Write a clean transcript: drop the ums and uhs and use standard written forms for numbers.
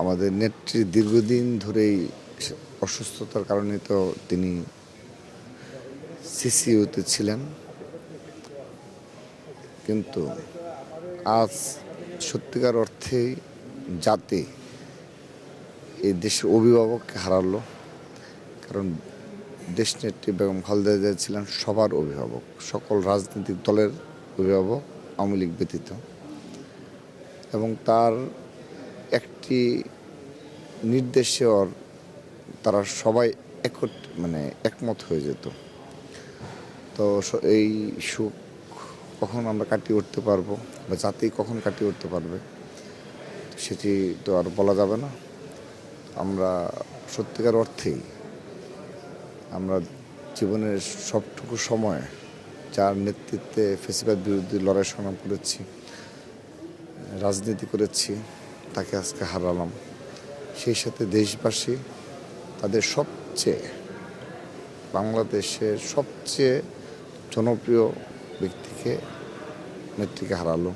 আমাদের নেত্রী দীর্ঘদিন ধরেই অসুস্থতার কারণে তো তিনি সিসিইউতে ছিলেন, কিন্তু আজ সত্যিকার অর্থেই জাতি এই দেশের অভিভাবককে হারালো। কারণ দেশনেত্রী বেগম খালেদা জিয়া ছিলেন সবার অভিভাবক, সকল রাজনৈতিক দলের অভিভাবক, আওয়ামী লীগ ব্যতীত। এবং তার একটি নির্দেশে তারা সবাই একমত হয়ে যেত। তো এই সুখ কখন আমরা কাটিয়ে উঠতে পারবো বা জাতি কখন কাটিয়ে উঠতে পারবে সেটি তো আর বলা যাবে না। আমরা সত্যিকার অর্থেই আমরা জীবনের সবটুকু সময় যার নেতৃত্বে ফ্যাসিবাদ বিরোধী লড়াই সংগ্রাম করেছি, রাজনীতি করেছি, তাকে আজকে হারালাম। সেই সাথে দেশবাসী তাদের বাংলাদেশের সবচেয়ে জনপ্রিয় ব্যক্তিকে, নেত্রীকে হারালো।